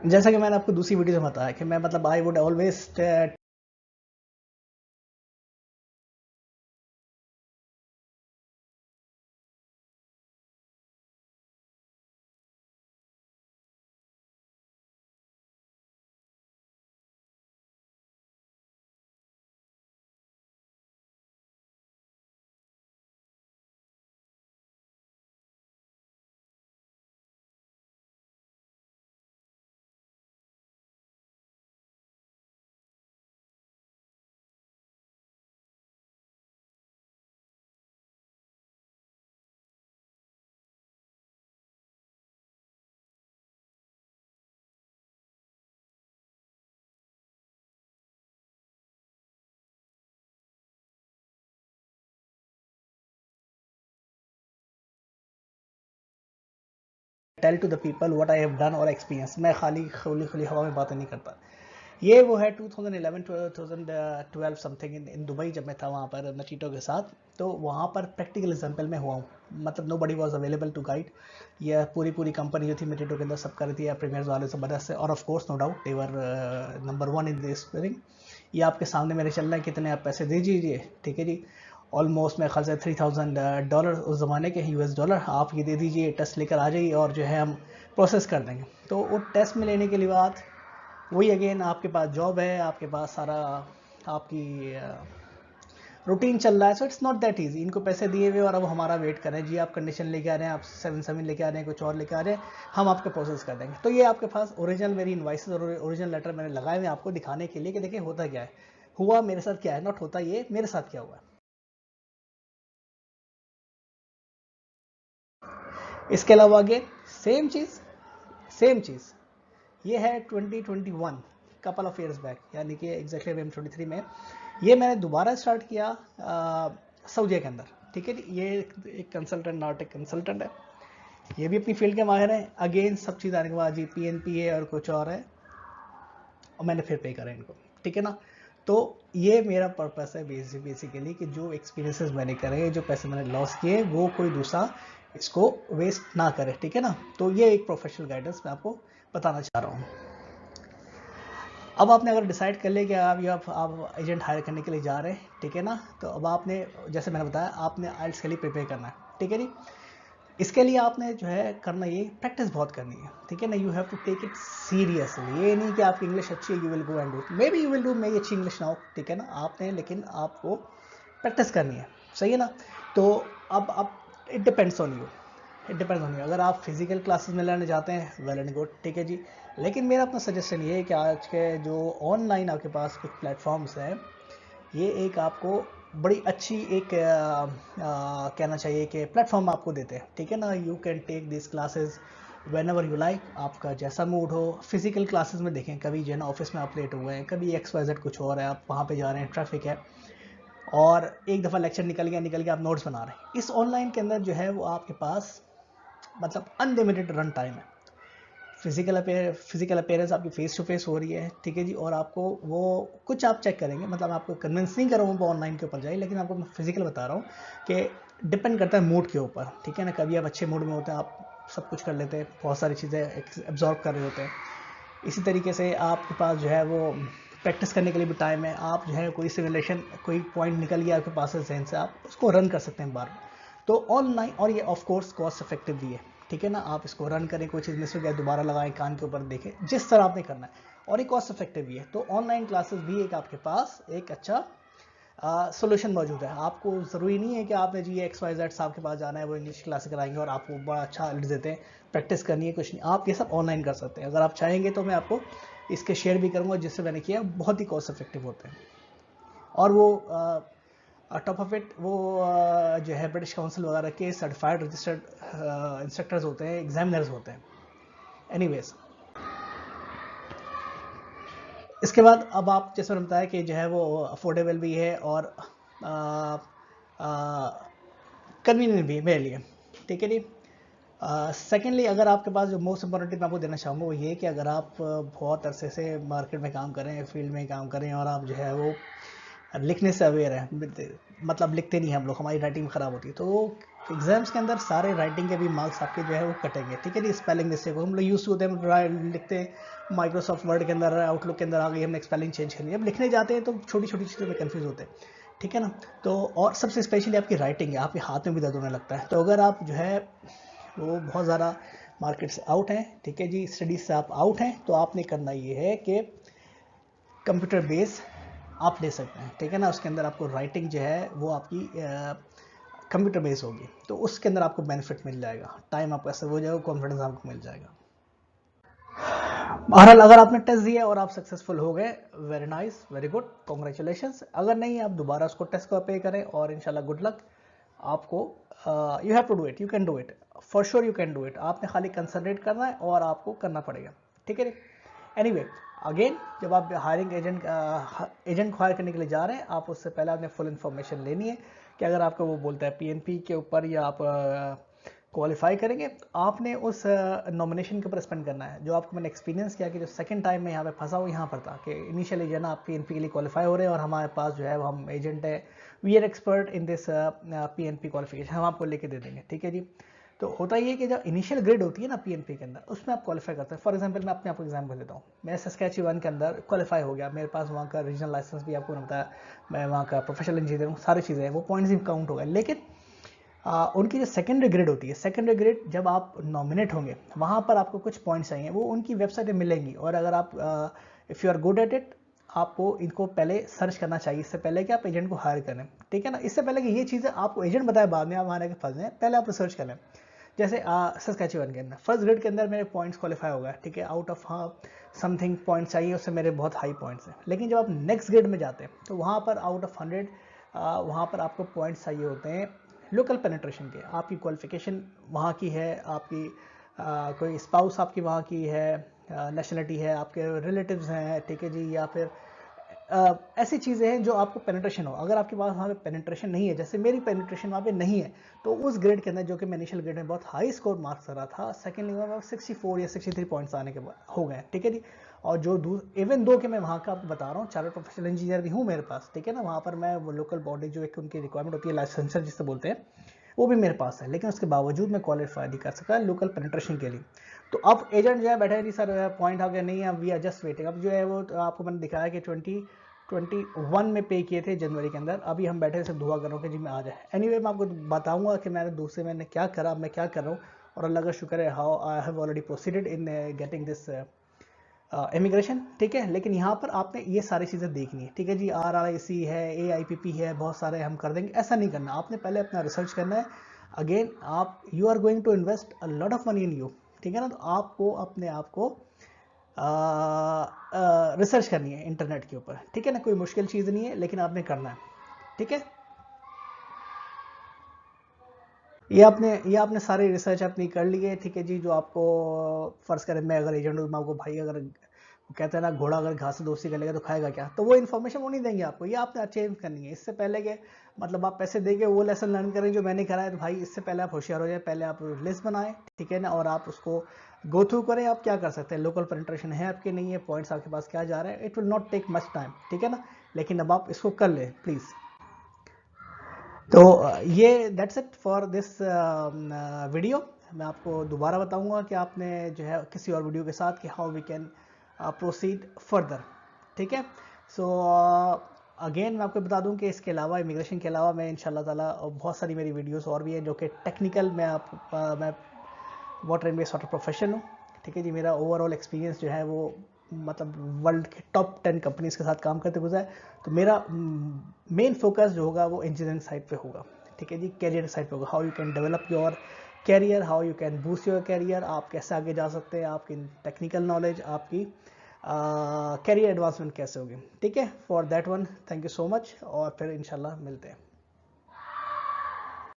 जैसा कि मैंने आपको दूसरी वीडियो में बताया कि मैं मतलब I would always tell to the people what I have done और एक्सपीरियंस। मैं खाली खुली खुली हवा में बातें नहीं करता। ये वो है 2011 2012 समथिंग इन दुबई, जब मैं था वहाँ पर नचीटो के साथ। तो वहाँ पर प्रैक्टिकल एग्जाम्पल में हुआ हूँ, मतलब nobody was available to guide. यह पूरी कंपनी जो थी नचीटो के अंदर सब कर रही थी, या प्रीमियर्स वाले सब मदद से, और of course no doubt they were number one in this thing. ये आपके सामने मेरे चल रहा है, कितने आप पैसे दे दीजिए, ठीक है जी। ऑलमोस्ट मेरे ख्याल से $3000 उस ज़माने के US डॉलर, आप ये दे दीजिए, टेस्ट लेकर आ जाइए और जो है हम प्रोसेस कर देंगे। तो वो टेस्ट में लेने के लिए बाद वही अगेन, आपके पास जॉब है, आपके पास सारा आपकी रूटीन चल रहा है। So it's not that easy. इनको पैसे दिए हुए और अब हमारा वेट कर रहे हैं जी, आप कंडीशन लेके आ रहे हैं, आप 7-7 लेके आ रहे हैं, कुछ और लेके आ रहे हैं, हम आपका प्रोसेस कर देंगे। तो ये आपके पास ओरिजिनल मेरी इन्वाइसेस और ओरिजिनल लेटर मैंने लगाए हुए आपको दिखाने के लिए कि देखिए होता क्या है, हुआ मेरे साथ क्या है, नॉट होता ये मेरे साथ क्या हुआ है। इसके अलावा आगे सेम चीज़, सेम चीज़ ये है 2021, कपल ऑफ ईयर्स बैक, यानी कि एग्जैक्टली अभी हम 23 में। ये मैंने दोबारा स्टार्ट किया सऊदीया के अंदर, ठीक है जी। ये एक कंसल्टेंट, नॉट एक कंसल्टेंट है, ये भी अपनी फील्ड के माहिर हैं। अगेन सब चीज़ आने के बाद जी PNP है और कुछ और है, और मैंने फिर पे करा इनको, ठीक है ना। तो ये मेरा पर्पस है बेसिकली कि जो एक्सपीरियंसेस मैंने करे, जो पैसे मैंने लॉस किए, वो कोई दूसरा इसको वेस्ट ना करे, ठीक है ना। तो ये एक प्रोफेशनल गाइडेंस मैं आपको बताना चाह रहा हूँ। अब आपने अगर डिसाइड कर लिया कि आप एजेंट हायर करने के लिए जा रहे हैं, ठीक है ना, तो अब आपने, जैसे मैंने बताया, आपने आइल्स के लिए प्रिपेयर करना है, ठीक है जी। इसके लिए आपने जो है करना, ये प्रैक्टिस बहुत करनी है, ठीक है ना। You have to take it seriously. ये नहीं कि आपकी इंग्लिश अच्छी है, you will go and do, maybe you will do, मेरी अच्छी इंग्लिश ना हो, ठीक है ना, आपने, लेकिन आपको प्रैक्टिस करनी है, सही है ना। तो अब it depends on you, it depends on you. अगर आप फिजिकल क्लासेस में लेने जाते हैं, वेल एंड गुड, ठीक है जी। लेकिन मेरा अपना सजेशन ये है कि आज के जो ऑनलाइन आपके पास कुछ प्लेटफॉर्म्स हैं, ये एक आपको बड़ी अच्छी एक कहना चाहिए कि प्लेटफॉर्म आपको देते हैं, ठीक है ना। You can take this classes whenever you like, आपका जैसा मूड हो। फिजिकल क्लासेस में देखें, कभी जो है ना ऑफिस में आप लेट हुए हैं, कभी XYZ कुछ हो रहा है, आप वहाँ पे जा रहे हैं, ट्रैफिक है, और एक दफ़ा लेक्चर निकल गया, आप नोट्स बना रहे हैं। इस ऑनलाइन के अंदर जो है वो आपके पास मतलब अनलिमिटेड रन टाइम है। फिजिकल अपेयरेंस आपकी फेस टू फेस हो रही है, ठीक है जी। और आपको वो कुछ आप चेक करेंगे, मतलब आपको कन्विंस नहीं कर रहा हूँ वो ऑनलाइन के ऊपर जाए, लेकिन आपको मैं फिजिकल बता रहा हूँ कि डिपेंड करता है मूड के ऊपर, ठीक है ना। कभी आप अच्छे मूड में होते हैं, आप सब कुछ कर लेते हैं, बहुत सारी चीज़ें एब्जॉर्ब कर रहे होते हैं। इसी तरीके से आपके पास जो है वो प्रैक्टिस करने के लिए भी टाइम है। आप जो है कोई सिमुलेशन, कोई पॉइंट निकल गया आपके पास से जहन से, आप उसको रन कर सकते हैं बार बार। तो ऑनलाइन, और ये ऑफ कोर्स कॉस्ट इफेक्टिव भी है, ठीक है ना। आप इसको रन करें, कोई चीज़ मिस हो गया, दोबारा लगाएं, कान के ऊपर देखें, जिस तरह आपने करना है, और ये कॉस्ट इफेक्टिव भी है। तो ऑनलाइन क्लासेस भी एक आपके पास एक अच्छा सोल्यूशन मौजूद है। आपको ज़रूरी नहीं है कि आपने जी XYZ साहब के पास जाना है, वो इंग्लिश क्लास कराएंगे और आपको बड़ा अच्छा लिख देते हैं, प्रैक्टिस करनी है, कुछ नहीं, आप ये सब ऑनलाइन कर सकते हैं। अगर आप चाहेंगे तो मैं आपको इसके शेयर भी करूँगा, जिससे मैंने किया, बहुत ही कॉस्ट इफेक्टिव होते हैं। और वो टॉप ऑफ इट, वो जो है ब्रिटिश काउंसिल वगैरह के सर्टिफाइड रजिस्टर्ड इंस्ट्रक्टर्स होते हैं, एग्जामिनर्स होते हैं। एनीवेज, इसके बाद अब आप जैसे मैंने बताया कि जो है वो अफोर्डेबल भी है और कन्वीनियंट भी है मेरे लिए, ठीक है जी। सेकेंडली, अगर आपके पास जो मोस्ट इंपॉर्टेंट टिप मैं आपको देना चाहूँगा वो ये कि अगर आप बहुत अरसे से मार्केट में काम करें, फील्ड में काम करें, और आप जो है वो लिखने से अवेयर है, मतलब लिखते नहीं हम लोग, हमारी राइटिंग ख़राब होती है, तो एग्जाम्स के अंदर सारे राइटिंग के भी मार्क्स आपके जो है वो कटेंगे, ठीक है जी। स्पेलिंग मिस्टेक हो, हम लोग यूज होते हैं लिखते हैं माइक्रोसॉफ्ट वर्ड के अंदर, आउटलुक के अंदर आ गई, हमने स्पेलिंग चेंज करनी है, अब लिखने जाते हैं तो छोटी छोटी चीज़ों में कंफ्यूज होते हैं, ठीक है ना। तो और सबसे स्पेशली आपकी राइटिंग है, आपके हाथ में भी दर्द होने लगता है। तो अगर आप जो है वो बहुत ज़्यादा मार्केट से आउट हैं, ठीक है जी, स्टडीज से आप आउट हैं, तो आपने करना ये है कि कंप्यूटर बेस आप ले सकते हैं, ठीक है ना। उसके अंदर आपको राइटिंग जो है वो आपकी कंप्यूटर बेस होगी, तो उसके अंदर आपको बेनिफिट मिल जाएगा, टाइम आपका सेव हो जाएगा, कॉन्फिडेंस आपको मिल जाएगा। बहरहाल अगर आपने टेस्ट दिया और आप सक्सेसफुल हो गए, very nice, very good, congratulations. अगर नहीं, आप दोबारा उसको टेस्ट को पे करें और इंशाल्लाह गुड लक आपको। You have to do it, you can do it, for sure you can do it. आपने खाली कंसंट्रेट करना है और आपको करना पड़ेगा, ठीक है। एनीवे अगेन, जब आप हायरिंग एजेंट को हायर करने के लिए जा रहे हैं, आप उससे पहले आपने फुल इन्फॉर्मेशन लेनी है कि अगर आपको वो बोलता है पीएनपी के ऊपर या आप क्वालिफाई करेंगे, आपने उस नॉमिनेशन के ऊपर स्पेंड करना है। जो आपको मैंने एक्सपीरियंस किया कि जो सेकंड टाइम में यहाँ पे फंसा हुआ यहाँ पर था कि इनिशियली जो है ना आप पीएनपी के लिए क्वालिफाई हो रहे हैं और हमारे पास जो है वो हम एजेंट है, we are expert in this PNP qualification, हम आपको लेके दे देंगे, ठीक है जी। तो होता ये कि जब इनिशियल ग्रेड होती है ना पीएनपी के अंदर, उसमें आप क्वालिफाई करते हैं। फॉर एग्जांपल मैं अपने आपको एग्जांपल देता हूँ, मैं सस्कैचुअन के अंदर क्वालिफाई हो गया, मेरे पास वहाँ का रीजनल लाइसेंस भी आपको बताया, मैं वहाँ का प्रोफेशनल इंजीनियर हूँ, सारी चीज़ें हैं, वो पॉइंट्स भी काउंट हो गए। लेकिन उनकी जो सेकेंडरी ग्रेड होती है, सेकेंडरी ग्रेड जब आप नॉमिनेट होंगे वहाँ पर आपको कुछ पॉइंट्स चाहिए, वो उनकी वेबसाइट में मिलेंगी। और अगर आप if you are good at it, आपको इनको पहले सर्च करना चाहिए इससे पहले कि आप एजेंट को हायर करें, ठीक है ना। इससे पहले कि ये चीज़ें आपको एजेंट बताए बाद में आप वहाँ के फंस जाएं, पहले आप रिसर्च कर लें। जैसे सस्कैचुअन के अंदर फर्स्ट ग्रेड के अंदर मेरे पॉइंट्स क्वालिफाई हो गए, ठीक है, आउट ऑफ समथिंग पॉइंट्स चाहिए, उससे मेरे बहुत हाई पॉइंट्स हैं। लेकिन जब आप नेक्स्ट ग्रेड में जाते हैं तो वहाँ पर आउट ऑफ 100 वहाँ पर आपको पॉइंट्स चाहिए होते हैं लोकल पेनिट्रेशन के, आपकी क्वालिफिकेशन वहाँ की है, आपकी कोई स्पाउस आपकी वहाँ की है, नेशनलिटी है, आपके रिलेटिव्स हैं, ठीक है जी, या फिर ऐसी चीज़ें हैं जो आपको पेनिट्रेशन हो। अगर आपके पास वहाँ पे पेनिट्रेशन नहीं है, जैसे मेरी पेनिट्रेशन वहाँ पे नहीं है, तो उस ग्रेड के अंदर जो कि मैं इनिशियल ग्रेड में बहुत हाई स्कोर मार्क्स कर रहा था, सेकेंड लेवल में 64 या 63 पॉइंट्स आने के बाद हो गए, ठीक है जी। और जो इवन दो कि मैं वहाँ का आपको बता रहा हूँ चार्टर्ड प्रोफेशनल इंजीनियर भी हूँ मेरे पास, ठीक है ना, वहाँ पर मैं वो लोकल बॉडी जो एक उनकी रिक्वायरमेंट होती है लाइसेंसर जिससे बोलते हैं, वो भी मेरे पास है, लेकिन उसके बावजूद मैं क्वालिफाई नहीं कर सका लोकल पेनिट्रेशन के लिए। तो अब एजेंट जो है बैठे नहीं सर पॉइंट आ गया नहीं, अब वी आर जस्ट वेटिंग। अब जो है वो तो आपको मैंने दिखाया कि 2021 में पे किए थे जनवरी के अंदर, अभी हम बैठे से दुआ कर रहे हो कि जी मैं आ जाए। एनीवे मैं आपको बताऊंगा कि मैंने दूसरे मैंने क्या करा, मैं क्या कर रहा हूँ, और अल्लाह का शुक्र है how I have already proceeded in getting this immigration, ठीक है। लेकिन यहाँ पर आपने ये सारी चीज़ें देखनी है, ठीक है जी। RRIC है, AIPP है, बहुत सारे हम कर देंगे, ऐसा नहीं करना, आपने पहले अपना रिसर्च करना है। अगेन आप you are going to invest a lot of money in you, ठीक है ना। तो आपको अपने आप को रिसर्च करनी है इंटरनेट के ऊपर, ठीक है ना, कोई मुश्किल चीज़ नहीं है, लेकिन आपने करना है, ठीक है। ये आपने सारी रिसर्च अपनी कर ली है, ठीक है जी। जो आपको फर्ज करें मैं अगर एजेंट हूँ, मैं आपको भाई अगर वो कहते हैं ना घोड़ा अगर घास से दोस्ती कर लेगा तो खाएगा क्या, तो वो इन्फॉर्मेशन वो नहीं देंगे आपको, ये आपने चेंज करनी है इससे पहले के, मतलब आप पैसे देके वो लेसन लर्न करें जो मैंने करा है। तो भाई इससे पहले आप होशियार हो जाए, पहले आप लिस्ट बनाएं, ठीक है ना, और आप उसको गो थ्रू करें। आप क्या कर सकते हैं, लोकल पेनिट्रेशन है आपके नहीं है, पॉइंट्स आपके पास क्या जा रहे हैं, it will not take much time, ठीक है ना। लेकिन अब आप इसको कर लें प्लीज़। तो ये that's it for this video. मैं आपको दोबारा बताऊंगा कि आपने जो है किसी और वीडियो के साथ कि how we can proceed further, ठीक है। सो अगेन मैं आपको बता दूं कि इसके अलावा इमिग्रेशन के अलावा मैं इंशाल्लाह ताला बहुत सारी मेरी वीडियोस और भी हैं जो कि टेक्निकल, मैं water and waste water profession हूँ, ठीक है जी। मेरा ओवरऑल एक्सपीरियंस जो है वो मतलब वर्ल्ड के टॉप 10 कंपनीज के साथ काम करते गुजरा है। तो मेरा मेन फोकस जो होगा वो इंजीनियरिंग साइड पे होगा, ठीक है जी, कैरियर साइड पे होगा। How you can develop your career, how you can boost your career, आप कैसे आगे जा सकते हैं, आपकी टेक्निकल नॉलेज, आपकी कैरियर एडवांसमेंट कैसे होगी, ठीक है। For that one thank you so much, और फिर इंशाल्लाह मिलते हैं।